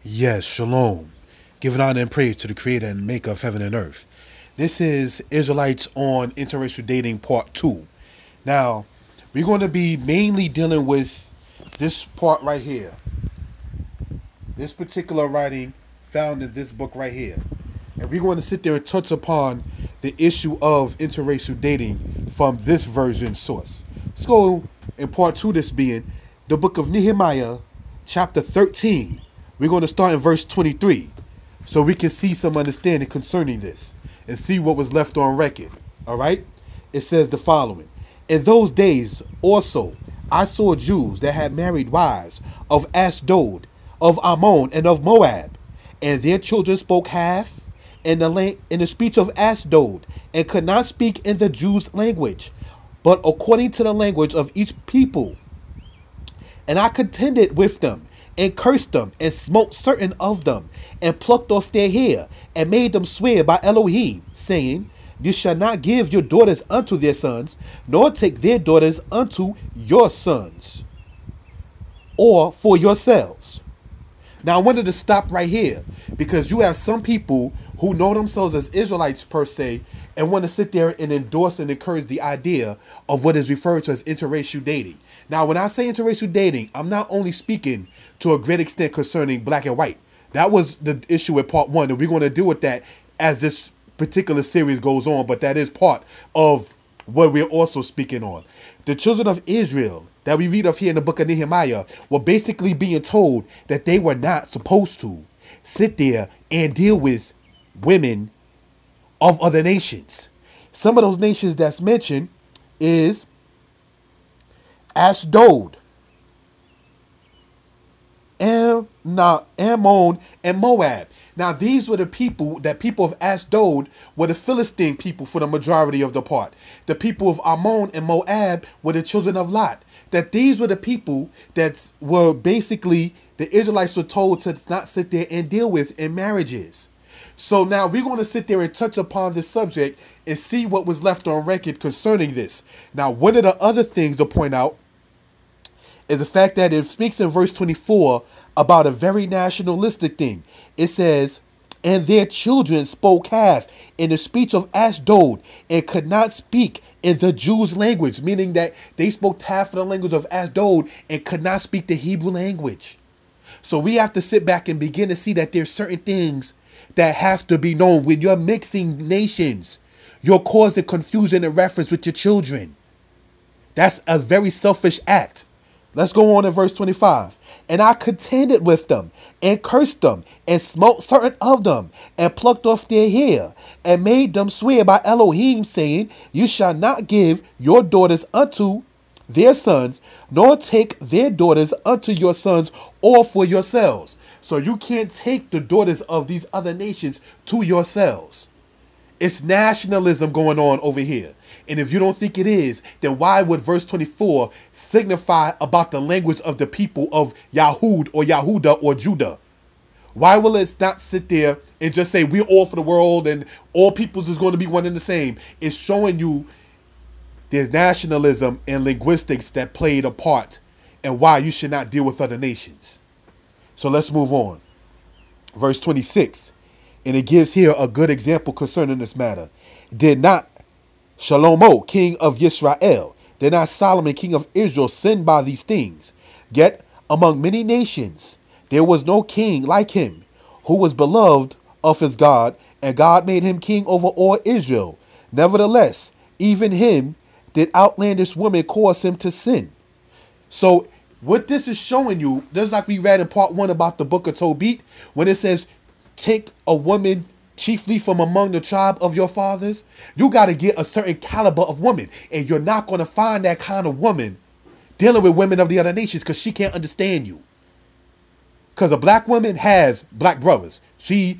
Yes, shalom. Giving honor and praise to the creator and maker of heaven and earth. This is Israelites on interracial dating part 2. Now, we're going to be mainly dealing with this part right here. This particular writing found in this book right here. And we're going to sit there and touch upon the issue of interracial dating from this version source. Let's go in part 2, this being the book of Nehemiah, chapter 13. We're going to start in verse 23 so we can see some understanding concerning this and see what was left on record. All right? It says the following. In those days also I saw Jews that had married wives of Ashdod, of Ammon, and of Moab, and their children spoke half in the speech of Ashdod, and could not speak in the Jews' language, but according to the language of each people. And I contended with them, and cursed them, and smote certain of them, and plucked off their hair, and made them swear by Elohim, saying, You shall not give your daughters unto their sons, nor take their daughters unto your sons, or for yourselves. Now I wanted to stop right here because you have some people who know themselves as Israelites per se and want to sit there and endorse and encourage the idea of what is referred to as interracial dating. Now, when I say interracial dating, I'm not only speaking to a great extent concerning black and white. That was the issue with part 1, and we're going to deal with that as this particular series goes on, but that is part of what we're also speaking on. The children of Israel that we read of here in the book of Nehemiah were basically being told that they were not supposed to sit there and deal with women of other nations. Some of those nations that's mentioned is Ashdod, Ammon, and Moab. Now, these were the people of Ashdod were the Philistine people for the majority of the part. The people of Ammon and Moab were the children of Lot. That these were the people that were basically the Israelites were told to not sit there and deal with in marriages. So now we're going to sit there and touch upon this subject and see what was left on record concerning this. Now, one of the other things to point out is the fact that it speaks in verse 24 about a very nationalistic thing. It says, and their children spoke half in the speech of Ashdod and could not speak in the Jews' language, meaning that they spoke half of the language of Ashdod and could not speak the Hebrew language. So we have to sit back and begin to see that there's certain things that have to be known. When you're mixing nations, you're causing confusion and reference with your children. That's a very selfish act. Let's go on in verse 25. And I contended with them, and cursed them, and smote certain of them, and plucked off their hair, and made them swear by Elohim, saying, You shall not give your daughters unto their sons, nor take their daughters unto your sons, or for yourselves. So you can't take the daughters of these other nations to yourselves. It's nationalism going on over here. And if you don't think it is, then why would verse 24 signify about the language of the people of Yahud or Yahuda or Judah? Why will it not sit there and just say we're all for the world and all peoples is going to be one and the same? It's showing you there's nationalism and linguistics that played a part and why you should not deal with other nations. So let's move on. Verse 26. And it gives here a good example concerning this matter. Did not Shalomo, king of Israel, did not Solomon, king of Israel, sin by these things? Yet among many nations there was no king like him, who was beloved of his God, and God made him king over all Israel. Nevertheless, even him did outlandish women cause him to sin. So what this is showing you, just like we read in part 1 about the book of Tobit, when it says, take a woman chiefly from among the tribe of your fathers, you got to get a certain caliber of woman. And you're not going to find that kind of woman dealing with women of the other nations because she can't understand you. Because a black woman has black brothers. She,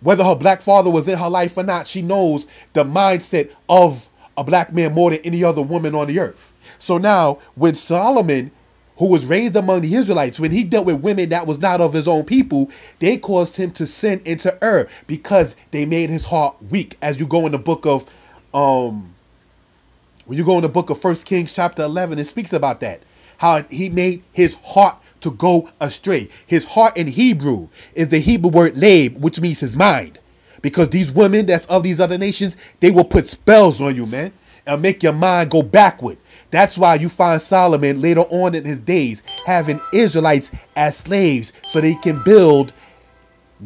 whether her black father was in her life or not, she knows the mindset of a black man more than any other woman on the earth. So now when Solomon, who was raised among the Israelites, when he dealt with women that was not of his own people, they caused him to sin into error because they made his heart weak. As you go in the book of, when you go in the book of 1 Kings chapter 11, it speaks about that. How he made his heart to go astray. His heart in Hebrew is the Hebrew word lab, which means his mind. Because these women that's of these other nations, they will put spells on you, man, and make your mind go backward. That's why you find Solomon later on in his days having Israelites as slaves so they can build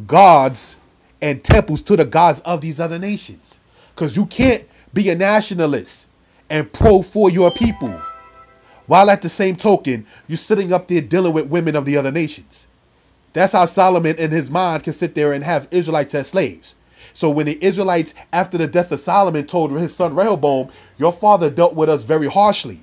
gods and temples to the gods of these other nations. Because you can't be a nationalist and pro for your people while at the same token you're sitting up there dealing with women of the other nations. That's how Solomon in his mind can sit there and have Israelites as slaves. So when the Israelites, after the death of Solomon, told his son Rehoboam, your father dealt with us very harshly,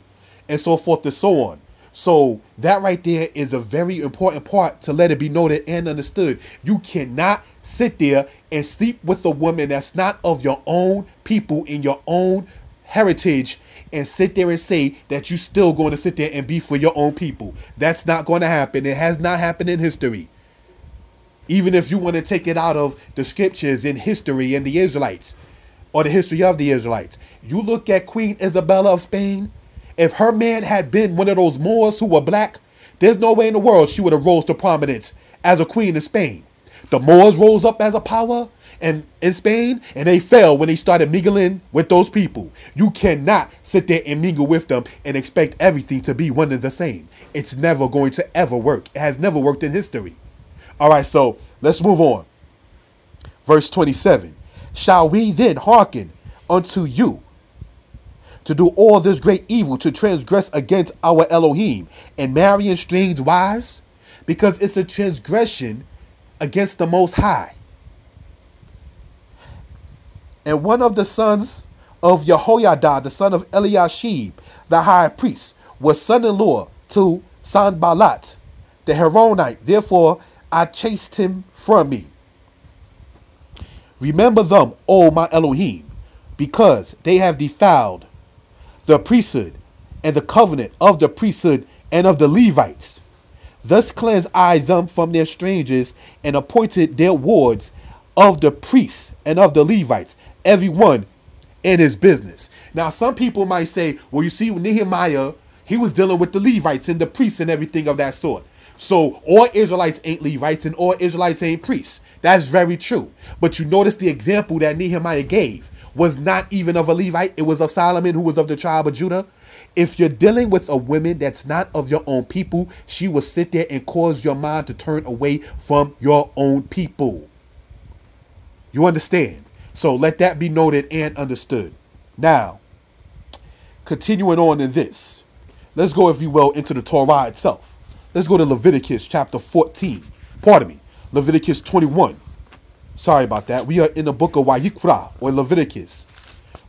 and so forth and so on. So that right there is a very important part to let it be noted and understood. You cannot sit there and sleep with a woman that's not of your own people in your own heritage and sit there and say that you're still going to sit there and be for your own people. That's not going to happen. It has not happened in history. Even if you want to take it out of the scriptures in history and the Israelites or the history of the Israelites. You look at Queen Isabella of Spain. If her man had been one of those Moors who were black, there's no way in the world she would have rose to prominence as a queen of Spain. The Moors rose up as a power in Spain, and they fell when they started mingling with those people. You cannot sit there and mingle with them and expect everything to be one and the same. It's never going to ever work. It has never worked in history. All right, so let's move on. Verse 27. Shall we then hearken unto you to do all this great evil, to transgress against our Elohim and marrying strange wives? Because it's a transgression against the Most High. And one of the sons of Jehoiada, the son of Eliashib, the high priest, was son-in-law to Sanballat, the Horonite. Therefore, I chased him from me. Remember them, O my Elohim, because they have defiled the priesthood and the covenant of the priesthood and of the Levites. Thus cleansed I them from their strangers and appointed their wards of the priests and of the Levites, every one in his business. Now, some people might say, well, you see, Nehemiah, he was dealing with the Levites and the priests and everything of that sort. So all Israelites ain't Levites and all Israelites ain't priests. That's very true. But you notice the example that Nehemiah gave was not even of a Levite. It was of Solomon, who was of the tribe of Judah. If you're dealing with a woman that's not of your own people, she will sit there and cause your mind to turn away from your own people. You understand? So let that be noted and understood. Now, continuing on in this, let's go, if you will, into the Torah itself. Let's go to Leviticus chapter 14. Pardon me, Leviticus 21. Sorry about that. We are in the book of Vayikra, or Leviticus.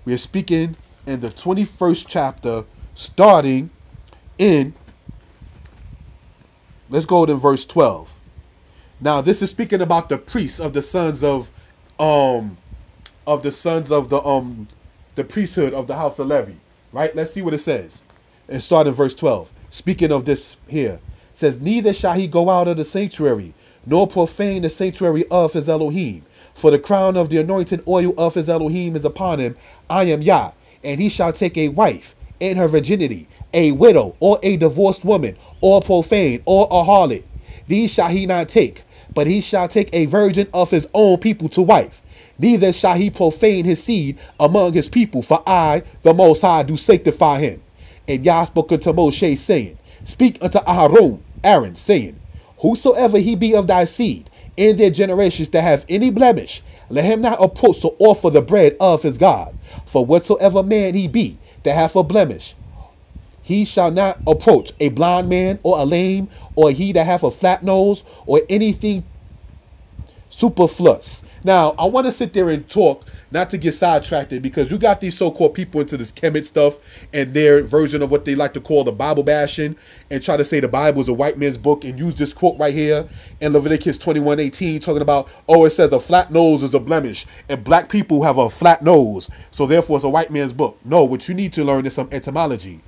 We are speaking in the 21st chapter, starting in, let's go to verse 12. Now, this is speaking about the priests of the sons of the priesthood of the house of Levi. Right? Let's see what it says. And start in verse 12. Speaking of this here. Says, neither shall he go out of the sanctuary, nor profane the sanctuary of his Elohim. For the crown of the anointed oil of his Elohim is upon him. I am Yah. And he shall take a wife in her virginity, a widow, or a divorced woman, or profane, or a harlot. These shall he not take, but he shall take a virgin of his own people to wife. Neither shall he profane his seed among his people, for I, the Most High, do sanctify him. And Yah spoke unto Moshe, saying, speak unto Aaron, saying, whosoever he be of thy seed, in their generations that have any blemish, let him not approach to offer the bread of his God. For whatsoever man he be that hath a blemish, he shall not approach a blind man, or a lame, or he that hath a flat nose, or anything superfluous. Now, I want to sit there and talk, not to get sidetracked, because you got these so-called people into this Kemet stuff and their version of what they like to call the Bible bashing, and try to say the Bible is a white man's book, and use this quote right here in Leviticus 21:18, talking about, oh, it says a flat nose is a blemish, and black people have a flat nose, so therefore it's a white man's book. No, what you need to learn is some etymology.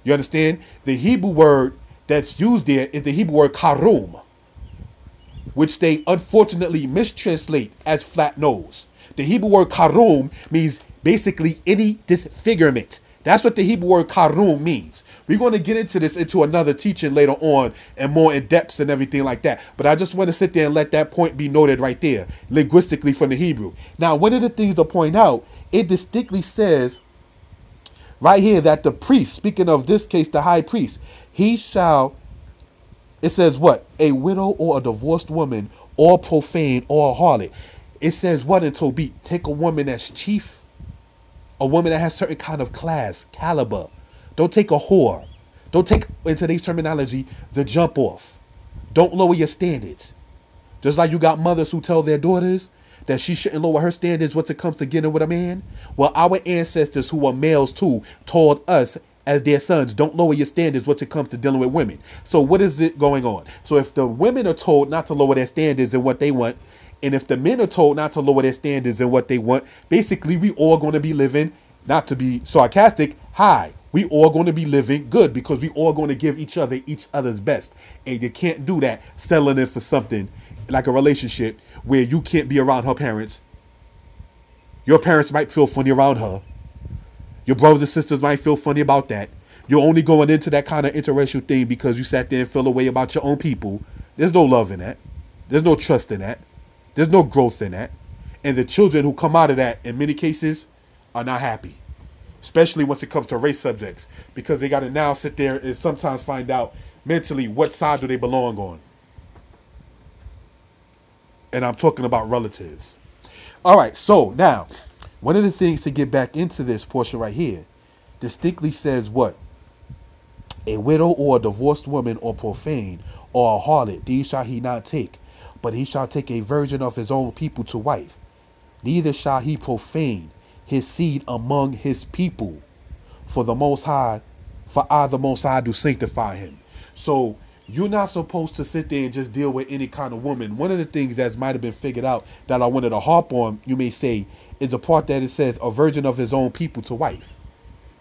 You understand? The Hebrew word that's used there is the Hebrew word karum, which they unfortunately mistranslate as flat nose. The Hebrew word karum means basically any disfigurement, That's what the Hebrew word karum means. We're going to get into this into another teaching later on and more in depth and everything like that. But I just want to sit there and let that point be noted right there, linguistically from the Hebrew. Now, one of the things to point out, it distinctly says right here that the priest, speaking of this case, the high priest, he shall, it says what? A widow or a divorced woman or profane or a harlot. It says what in Tobit? Take a woman that's chief, a woman that has certain kind of class, caliber. Don't take a whore. Don't take, in today's terminology, the jump off. Don't lower your standards. Just like you got mothers who tell their daughters that she shouldn't lower her standards once it comes to getting with a man. Well, our ancestors who were males too told us as their sons, don't lower your standards once it comes to dealing with women. So what is it going on? So if the women are told not to lower their standards and what they want, and if the men are told not to lower their standards and what they want, basically we all going to be living, not to be sarcastic, high. We all going to be living good because we all going to give each other's best. And you can't do that settling in for something like a relationship where you can't be around her parents. Your parents might feel funny around her. Your brothers and sisters might feel funny about that. You're only going into that kind of interracial thing because you sat there and feel a way about your own people. There's no love in that. There's no trust in that. There's no growth in that. And the children who come out of that, in many cases, are not happy. Especially once it comes to race subjects. Because they got to now sit there and sometimes find out mentally what side do they belong on. And I'm talking about relatives. All right, so now, one of the things to get back into this portion right here, distinctly says what? A widow or a divorced woman or profane or a harlot, these shall he not take. But he shall take a virgin of his own people to wife. Neither shall he profane his seed among his people. For the Most High, for I the Most High do sanctify him. So you're not supposed to sit there and just deal with any kind of woman. One of the things that might have been figured out that I wanted to harp on, you may say, is the part that it says a virgin of his own people to wife.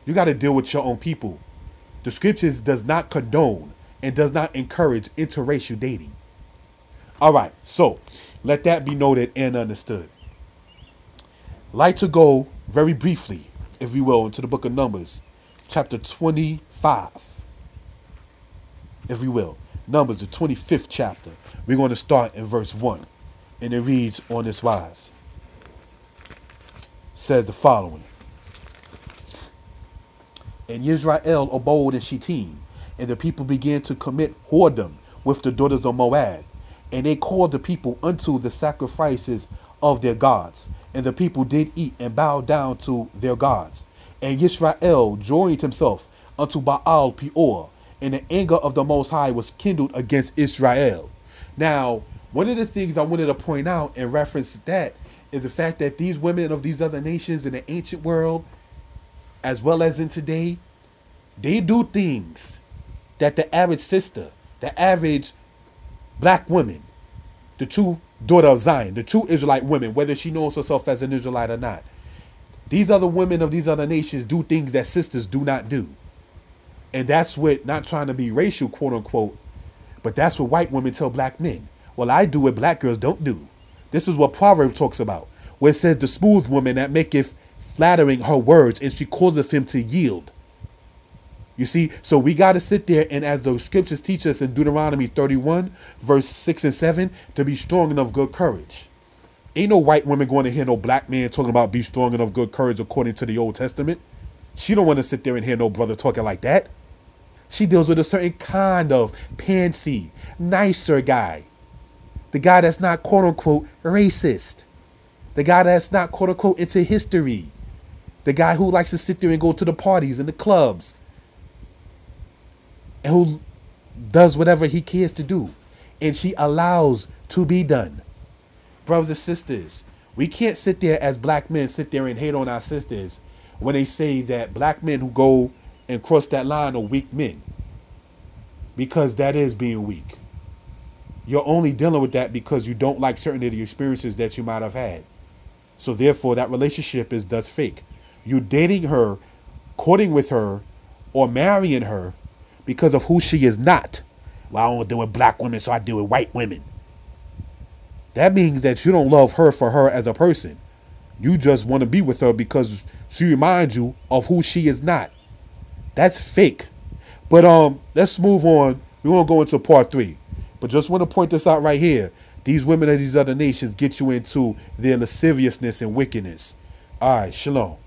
You got to deal with your own people. The scriptures does not condone and does not encourage interracial dating. All right, so let that be noted and understood. Like to go very briefly, if you will, into the book of Numbers, chapter 25, if you will. Numbers, the 25th chapter. We're going to start in verse 1, and it reads on this wise. Says the following. And Israel abode in Shittim, and the people began to commit whoredom with the daughters of Moab. And they called the people unto the sacrifices of their gods. And the people did eat and bow down to their gods. And Israel joined himself unto Baal Peor. And the anger of the Most High was kindled against Israel. Now, one of the things I wanted to point out in reference to that is the fact that these women of these other nations in the ancient world, as well as in today, they do things that the average sister, the average black woman, the true daughter of Zion, the true Israelite women, whether she knows herself as an Israelite or not, these other women of these other nations do things that sisters do not do. And that's what, not trying to be racial, quote unquote, but that's what white women tell black men. Well, I do what black girls don't do. This is what Proverbs talks about, where it says the smooth woman that maketh flattering her words, and she causeth him to yield. You see, so we got to sit there, and as the scriptures teach us in Deuteronomy 31, verse 6 and 7, to be strong and of good courage. Ain't no white woman going to hear no black man talking about be strong and of good courage according to the Old Testament. She don't want to sit there and hear no brother talking like that. She deals with a certain kind of pansy, nicer guy. The guy that's not quote unquote racist. The guy that's not quote unquote into history. The guy who likes to sit there and go to the parties and the clubs. And who does whatever he cares to do. And she allows to be done. Brothers and sisters, we can't sit there as black men, sit there and hate on our sisters when they say that black men who go and cross that line are weak men. Because that is being weak. You're only dealing with that because you don't like certain of the experiences that you might have had. So therefore, that relationship is thus fake. You dating her, courting with her, or marrying her because of who she is not. Well, I don't deal with black women, so I deal with white women. That means that you don't love her for her as a person. You just want to be with her because she reminds you of who she is not. That's fake. But let's move on. We're gonna go into part 3. But just want to point this out right here. These women of these other nations get you into their lasciviousness and wickedness. All right, shalom.